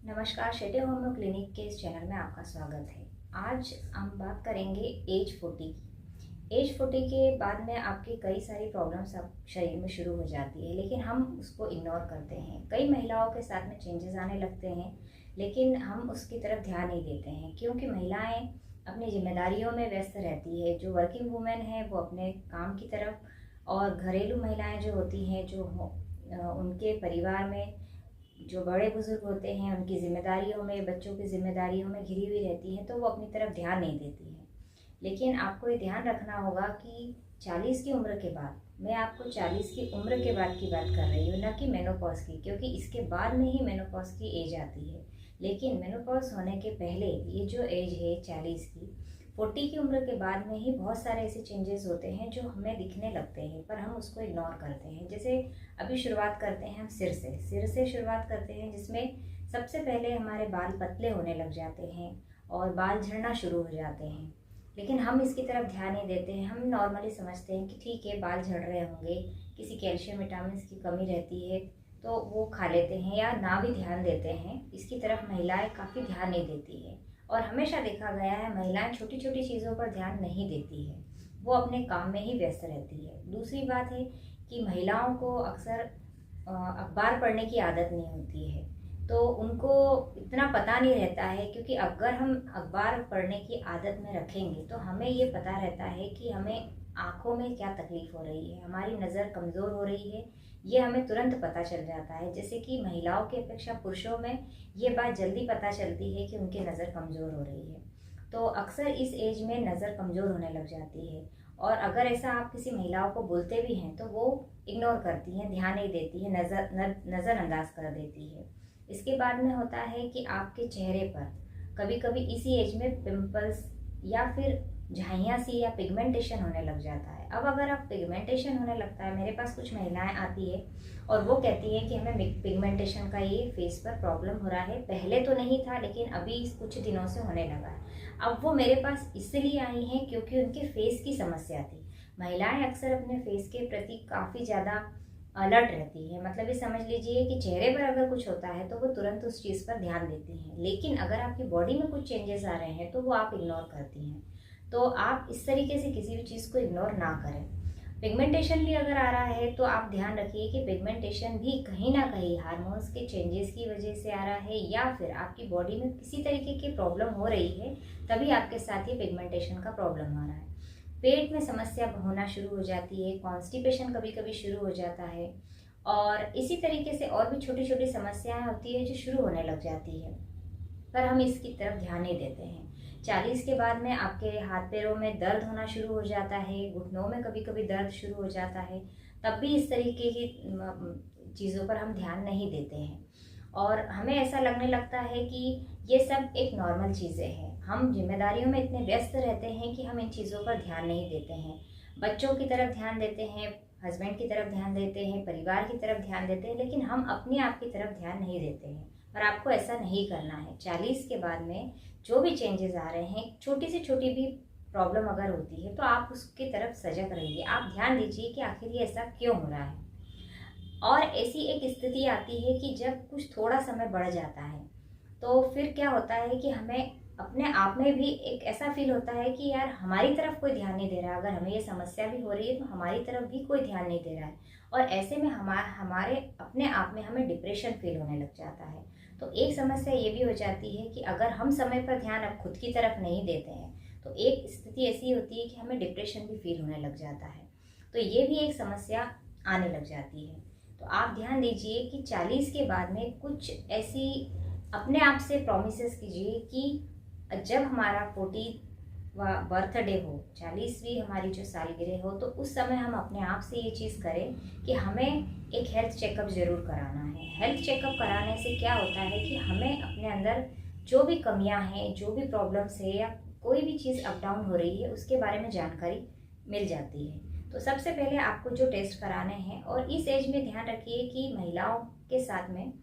नमस्कार, Shete homeo clinic के इस चैनल में आपका स्वागत है। आज हम बात करेंगे एज 40 की। एज 40 के बाद में आपकी कई सारी प्रॉब्लम्स आप शरीर में शुरू हो जाती है, लेकिन हम उसको इग्नोर करते हैं। कई महिलाओं के साथ में चेंजेस आने लगते हैं, लेकिन हम उसकी तरफ ध्यान नहीं देते हैं, क्योंकि महिलाएं अपनी जिम्मेदारियों में व्यस्त रहती है। जो वर्किंग वूमेन है वो अपने काम की तरफ, और घरेलू महिलाएं जो होती हैं, उनके परिवार में जो बड़े बुजुर्ग होते हैं उनकी जिम्मेदारियों में, बच्चों की जिम्मेदारियों में घिरी हुई रहती हैं, तो वो अपनी तरफ ध्यान नहीं देती हैं। लेकिन आपको ये ध्यान रखना होगा कि 40 की उम्र के बाद, मैं आपको 40 की उम्र के बाद की बात कर रही हूँ, ना कि मेनोपॉज की, क्योंकि इसके बाद में ही मेनोपॉज की एज आती है। लेकिन मेनोपॉज होने के पहले ये जो एज है 40 की, 40 की उम्र के बाद में ही बहुत सारे ऐसे चेंजेस होते हैं जो हमें दिखने लगते हैं, पर हम उसको इग्नोर करते हैं। जैसे अभी शुरुआत करते हैं हम सिर से शुरुआत करते हैं, जिसमें सबसे पहले हमारे बाल पतले होने लग जाते हैं और बाल झड़ना शुरू हो जाते हैं। लेकिन हम इसकी तरफ ध्यान नहीं देते हैं। हम नॉर्मली समझते हैं कि ठीक है, बाल झड़ रहे होंगे, किसी कैल्शियम विटामिन की कमी रहती है तो वो खा लेते हैं, या ना भी ध्यान देते हैं। इसकी तरफ महिलाएं काफ़ी ध्यान नहीं देती है, और हमेशा देखा गया है महिलाएं छोटी छोटी चीज़ों पर ध्यान नहीं देती है, वो अपने काम में ही व्यस्त रहती है। दूसरी बात है कि महिलाओं को अक्सर अखबार पढ़ने की आदत नहीं होती है, तो उनको इतना पता नहीं रहता है, क्योंकि अगर हम अखबार पढ़ने की आदत में रखेंगे तो हमें ये पता रहता है कि हमें आँखों में क्या तकलीफ़ हो रही है, हमारी नज़र कमज़ोर हो रही है, ये हमें तुरंत पता चल जाता है। जैसे कि महिलाओं की अपेक्षा पुरुषों में ये बात जल्दी पता चलती है कि उनकी नज़र कमज़ोर हो रही है। तो अक्सर इस एज में नज़र कमज़ोर होने लग जाती है, और अगर ऐसा आप किसी महिलाओं को बोलते भी हैं तो वो इग्नोर करती हैं, ध्यान नहीं देती है, नज़रअंदाज कर देती है। इसके बाद में होता है कि आपके चेहरे पर कभी कभी इसी एज में पिंपल्स या फिर झाइयाँ सी या पिगमेंटेशन होने लग जाता है। अब अगर आप पिगमेंटेशन होने लगता है, मेरे पास कुछ महिलाएं आती है और वो कहती है कि हमें पिगमेंटेशन का ये फेस पर प्रॉब्लम हो रहा है, पहले तो नहीं था लेकिन अभी कुछ दिनों से होने लगा है। अब वो मेरे पास इसलिए आई हैं क्योंकि उनके फेस की समस्या थी। महिलाएं अक्सर अपने फेस के प्रति काफ़ी ज़्यादा अलर्ट रहती है। मतलब ये समझ लीजिए कि चेहरे पर अगर कुछ होता है तो वो तुरंत उस चीज़ पर ध्यान देती हैं, लेकिन अगर आपकी बॉडी में कुछ चेंजेस आ रहे हैं तो वो आप इग्नोर करती हैं। तो आप इस तरीके से किसी भी चीज़ को इग्नोर ना करें। पिगमेंटेशन भी अगर आ रहा है तो आप ध्यान रखिए कि पिगमेंटेशन भी कहीं ना कहीं हार्मोन्स के चेंजेस की वजह से आ रहा है, या फिर आपकी बॉडी में किसी तरीके की प्रॉब्लम हो रही है, तभी आपके साथ ये पिगमेंटेशन का प्रॉब्लम आ रहा है। पेट में समस्या होना शुरू हो जाती है, कॉन्स्टिपेशन कभी कभी शुरू हो जाता है, और इसी तरीके से और भी छोटी छोटी समस्याएं होती है जो शुरू होने लग जाती है, पर हम इसकी तरफ ध्यान नहीं देते हैं। 40 के बाद में आपके हाथ पैरों में दर्द होना शुरू हो जाता है, घुटनों में कभी कभी दर्द शुरू हो जाता है, तब भी इस तरीके की चीज़ों पर हम ध्यान नहीं देते हैं, और हमें ऐसा लगने लगता है कि ये सब एक नॉर्मल चीज़ें हैं। हम जिम्मेदारियों में इतने व्यस्त रहते हैं कि हम इन चीज़ों पर ध्यान नहीं देते हैं। बच्चों की तरफ ध्यान देते हैं, हस्बैंड की तरफ ध्यान देते हैं, परिवार की तरफ ध्यान देते हैं, लेकिन हम अपने आप की तरफ ध्यान नहीं देते हैं। और आपको ऐसा नहीं करना है। 40 के बाद में जो भी चेंजेस आ रहे हैं, छोटी से छोटी भी प्रॉब्लम अगर होती है तो आप उसकी तरफ सजग रहिए, आप ध्यान दीजिए कि आखिर ये ऐसा क्यों हो रहा है। और ऐसी एक स्थिति आती है कि जब कुछ थोड़ा समय बढ़ जाता है तो फिर क्या होता है कि हमें अपने आप में भी एक ऐसा फील होता है कि यार हमारी तरफ कोई ध्यान नहीं दे रहा है। अगर हमें ये समस्या भी हो रही है तो हमारी तरफ भी कोई ध्यान नहीं दे रहा है, और ऐसे में हमारे अपने आप में हमें डिप्रेशन फील होने लग जाता है। तो एक समस्या ये भी हो जाती है कि अगर हम समय पर ध्यान अब खुद की तरफ नहीं देते हैं तो एक स्थिति ऐसी होती है कि हमें डिप्रेशन भी फील होने लग जाता है। तो ये भी एक समस्या आने लग जाती है। तो आप ध्यान दीजिए कि 40 के बाद में कुछ ऐसी अपने आप से प्रोमिसेस कीजिए कि जब हमारा 40 बर्थडे हो, 40वीं हमारी जो सालगिरह हो, तो उस समय हम अपने आप से ये चीज़ करें कि हमें एक हेल्थ चेकअप ज़रूर कराना है। हेल्थ चेकअप कराने से क्या होता है कि हमें अपने अंदर जो भी कमियां हैं, जो भी प्रॉब्लम्स है, या कोई भी चीज़ अप डाउन हो रही है, उसके बारे में जानकारी मिल जाती है। तो सबसे पहले आपको जो टेस्ट कराने हैं, और इस एज में ध्यान रखिए कि महिलाओं के साथ में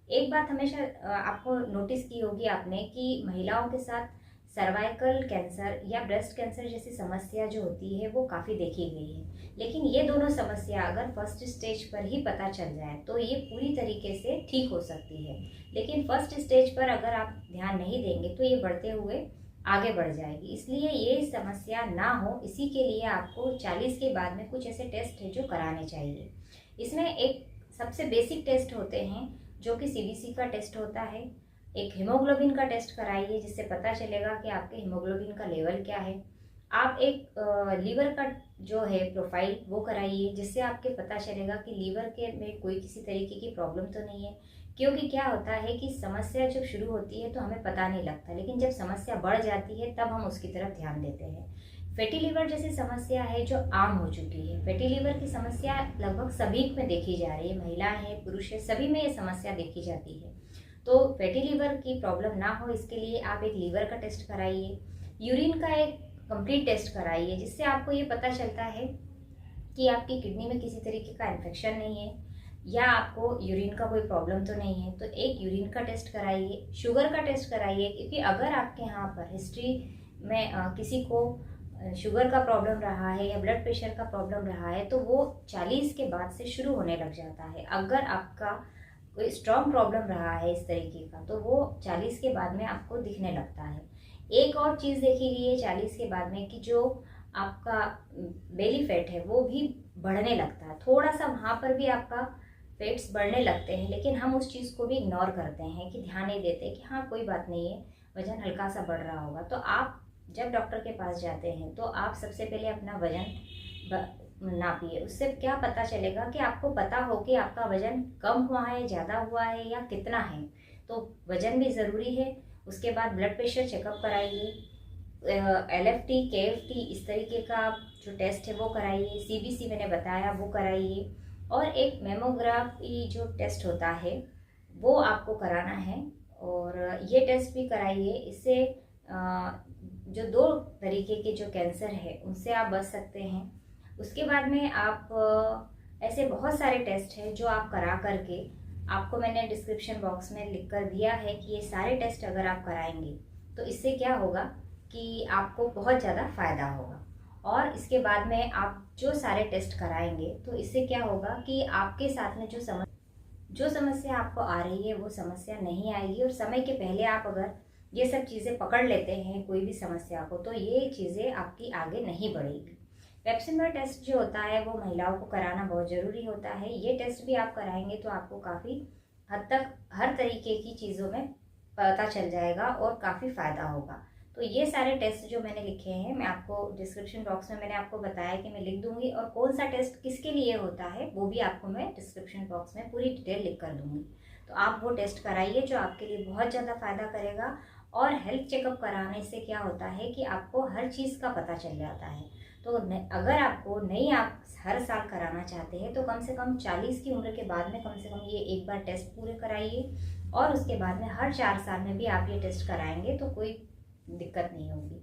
एक बात हमेशा आपको नोटिस की होगी आपने कि महिलाओं के साथ सर्वाइकल कैंसर या ब्रेस्ट कैंसर जैसी समस्या जो होती है वो काफ़ी देखी गई है। लेकिन ये दोनों समस्या अगर फर्स्ट स्टेज पर ही पता चल जाए तो ये पूरी तरीके से ठीक हो सकती है। लेकिन फर्स्ट स्टेज पर अगर आप ध्यान नहीं देंगे तो ये बढ़ते हुए आगे बढ़ जाएगी। इसलिए ये समस्या ना हो, इसी के लिए आपको 40 के बाद में कुछ ऐसे टेस्ट है जो कराने चाहिए। इसमें एक सबसे बेसिक टेस्ट होते हैं जो कि सीबीसी का टेस्ट होता है। एक हीमोग्लोबिन का टेस्ट कराइए जिससे पता चलेगा कि आपके हीमोग्लोबिन का लेवल क्या है। आप एक लीवर का जो है प्रोफाइल वो कराइए जिससे आपके पता चलेगा कि लीवर के में कोई किसी तरीके की प्रॉब्लम तो नहीं है। क्योंकि क्या होता है कि समस्या जब शुरू होती है तो हमें पता नहीं लगता, लेकिन जब समस्या बढ़ जाती है तब हम उसकी तरफ ध्यान देते हैं। फैटी लीवर जैसी समस्या है जो आम हो चुकी है। फैटी लीवर की समस्या लगभग सभी में देखी जा रही है, महिलाएं हैं, पुरुष है, सभी में ये समस्या देखी जाती है। तो फैटी लीवर की प्रॉब्लम ना हो इसके लिए आप एक लीवर का टेस्ट कराइए। यूरिन का एक कंप्लीट टेस्ट कराइए जिससे आपको ये पता चलता है कि आपकी किडनी में किसी तरीके का इन्फेक्शन नहीं है या आपको यूरिन का कोई प्रॉब्लम तो नहीं है। तो एक यूरिन का टेस्ट कराइए। शुगर का टेस्ट कराइए, क्योंकि अगर आपके यहाँ पर हिस्ट्री में किसी को शुगर का प्रॉब्लम रहा है या ब्लड प्रेशर का प्रॉब्लम रहा है तो वो 40 के बाद से शुरू होने लग जाता है। अगर आपका कोई स्ट्रॉन्ग प्रॉब्लम रहा है इस तरीके का तो वो 40 के बाद में आपको दिखने लगता है। एक और चीज़ देखी गई है 40 के बाद में कि जो आपका बेली फैट है वो भी बढ़ने लगता है। थोड़ा सा वहाँ पर भी आपका फैट्स बढ़ने लगते हैं, लेकिन हम उस चीज़ को भी इग्नोर करते हैं कि ध्यान नहीं देते कि हाँ कोई बात नहीं है, वजन हल्का सा बढ़ रहा होगा। तो आप जब डॉक्टर के पास जाते हैं तो आप सबसे पहले अपना वजन नापिए। उससे क्या पता चलेगा कि आपको पता हो कि आपका वजन कम हुआ है, ज़्यादा हुआ है या कितना है। तो वजन भी ज़रूरी है। उसके बाद ब्लड प्रेशर चेकअप कराइए, LFT, KFT इस तरीके का जो टेस्ट है वो कराइए, CBC मैंने बताया वो कराइए, और एक मेमोग्राफी जो टेस्ट होता है वो आपको कराना है और ये टेस्ट भी कराइए। इससे जो 2 तरीके के जो कैंसर है उनसे आप बच सकते हैं। उसके बाद में आप ऐसे बहुत सारे टेस्ट हैं जो आप करा करके, आपको मैंने डिस्क्रिप्शन बॉक्स में लिख कर दिया है कि ये सारे टेस्ट अगर आप कराएंगे तो इससे क्या होगा कि आपको बहुत ज़्यादा फ़ायदा होगा। और इसके बाद में आप जो सारे टेस्ट कराएंगे तो इससे क्या होगा कि आपके साथ में जो समस्या आपको आ रही है वो समस्या नहीं आएगी। और समय के पहले आप अगर ये सब चीज़ें पकड़ लेते हैं कोई भी समस्या को तो ये चीज़ें आपकी आगे नहीं बढ़ेगी। पेप्सिमर टेस्ट जो होता है वो महिलाओं को कराना बहुत ज़रूरी होता है। ये टेस्ट भी आप कराएंगे तो आपको काफ़ी हद तक हर तरीके की चीज़ों में पता चल जाएगा और काफ़ी फ़ायदा होगा। तो ये सारे टेस्ट जो मैंने लिखे हैं मैं आपको डिस्क्रिप्शन बॉक्स में मैंने आपको बताया कि मैं लिख दूंगी, और कौन सा टेस्ट किसके लिए होता है वो भी आपको मैं डिस्क्रिप्शन बॉक्स में पूरी डिटेल लिख कर दूंगी। तो आप वो टेस्ट कराइए जो आपके लिए बहुत ज़्यादा फ़ायदा करेगा। और हेल्थ चेकअप कराने से क्या होता है कि आपको हर चीज़ का पता चल जाता है। तो अगर आपको नहीं आप हर साल कराना चाहते हैं तो कम से कम 40 की उम्र के बाद में कम से कम ये एक बार टेस्ट पूरे कराइए, और उसके बाद में हर 4 साल में भी आप ये टेस्ट कराएंगे तो कोई दिक्कत नहीं होगी।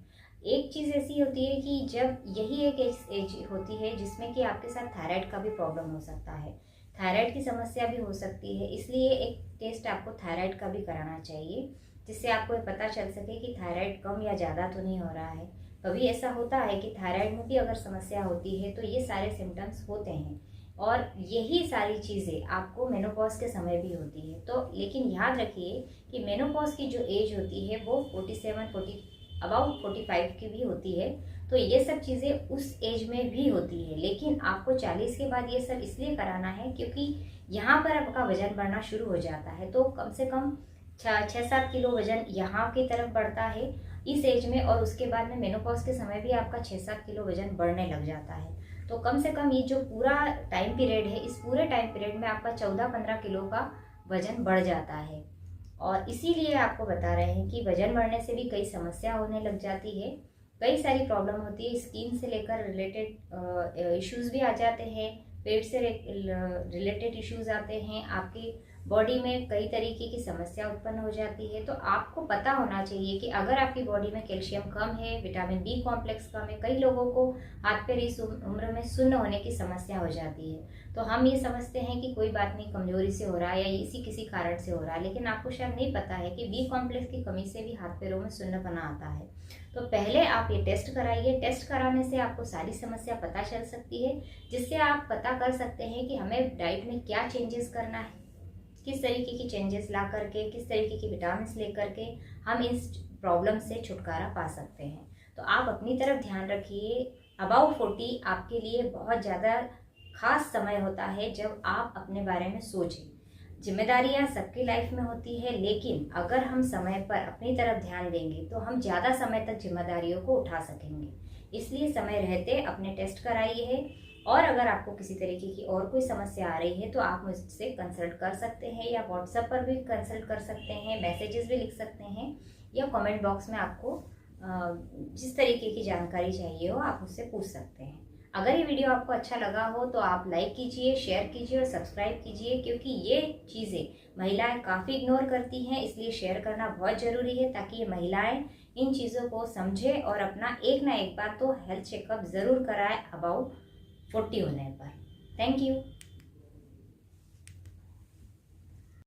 एक चीज़ ऐसी होती है कि जब यही एक एज होती है जिसमें कि आपके साथ थायराइड का भी प्रॉब्लम हो सकता है, थायराइड की समस्या भी हो सकती है। इसलिए एक टेस्ट आपको थायराइड का भी कराना चाहिए जिससे आपको पता चल सके कि थायराइड कम या ज़्यादा तो नहीं हो रहा है। कभी ऐसा होता है कि थायराइड में भी अगर समस्या होती है तो ये सारे सिम्टम्स होते हैं, और यही सारी चीज़ें आपको मेनोपॉज के समय भी होती है। तो लेकिन याद रखिए कि मेनोपॉज की जो एज होती है वो 45 की भी होती है। तो ये सब चीज़ें उस एज में भी होती है, लेकिन आपको 40 के बाद ये सब इसलिए कराना है क्योंकि यहाँ पर आपका वजन बढ़ना शुरू हो जाता है। तो कम से कम 6-7 किलो वजन यहाँ की तरफ बढ़ता है इस एज में, और उसके बाद में मेनोपॉज के समय भी आपका 6-7 किलो वजन बढ़ने लग जाता है। तो कम से कम ये जो पूरा टाइम पीरियड है, इस पूरे टाइम पीरियड में आपका 14-15 किलो का वजन बढ़ जाता है। और इसीलिए आपको बता रहे हैं कि वजन बढ़ने से भी कई समस्या होने लग जाती है, कई सारी प्रॉब्लम होती है। स्किन से लेकर रिलेटेड इश्यूज़ भी आ जाते हैं, पेट से रिलेटेड इश्यूज़ आते हैं, आपके बॉडी में कई तरीके की समस्या उत्पन्न हो जाती है। तो आपको पता होना चाहिए कि अगर आपकी बॉडी में कैल्शियम कम है, विटामिन बी कॉम्प्लेक्स कम है, कई लोगों को हाथ पैर इस उम्र में सुन्न होने की समस्या हो जाती है। तो हम ये समझते हैं कि कोई बात नहीं, कमजोरी से हो रहा है या इसी किसी कारण से हो रहा है, लेकिन आपको शायद नहीं पता है कि बी कॉम्प्लेक्स की कमी से भी हाथ पैरों में सुन्नपना आता है। तो पहले आप ये टेस्ट कराइए। टेस्ट कराने से आपको सारी समस्या पता चल सकती है, जिससे आप पता कर सकते हैं कि हमें डाइट में क्या चेंजेस करना है, किस तरीके की चेंजेस ला करके, किस तरीके की विटामिन लेकर के हम इस प्रॉब्लम से छुटकारा पा सकते हैं। तो आप अपनी तरफ ध्यान रखिए। अबाउ 40 आपके लिए बहुत ज़्यादा खास समय होता है जब आप अपने बारे में सोचें। जिम्मेदारियां सबकी लाइफ में होती है, लेकिन अगर हम समय पर अपनी तरफ ध्यान देंगे तो हम ज़्यादा समय तक जिम्मेदारियों को उठा सकेंगे। इसलिए समय रहते अपने टेस्ट कराइए। और अगर आपको किसी तरीके की और कोई समस्या आ रही है तो आप मुझसे कंसल्ट कर सकते हैं, या व्हाट्सएप पर भी कंसल्ट कर सकते हैं, मैसेजेस भी लिख सकते हैं, या कमेंट बॉक्स में आपको जिस तरीके की जानकारी चाहिए हो आप मुझसे पूछ सकते हैं। अगर ये वीडियो आपको अच्छा लगा हो तो आप लाइक कीजिए, शेयर कीजिए और सब्सक्राइब कीजिए, क्योंकि ये चीज़ें महिलाएं काफ़ी इग्नोर करती हैं। इसलिए शेयर करना बहुत ज़रूरी है ताकि ये महिलाएं इन चीज़ों को समझें और अपना एक ना एक बार तो हेल्थ चेकअप ज़रूर कराएं अबाउट 40 होने पर। Thank you.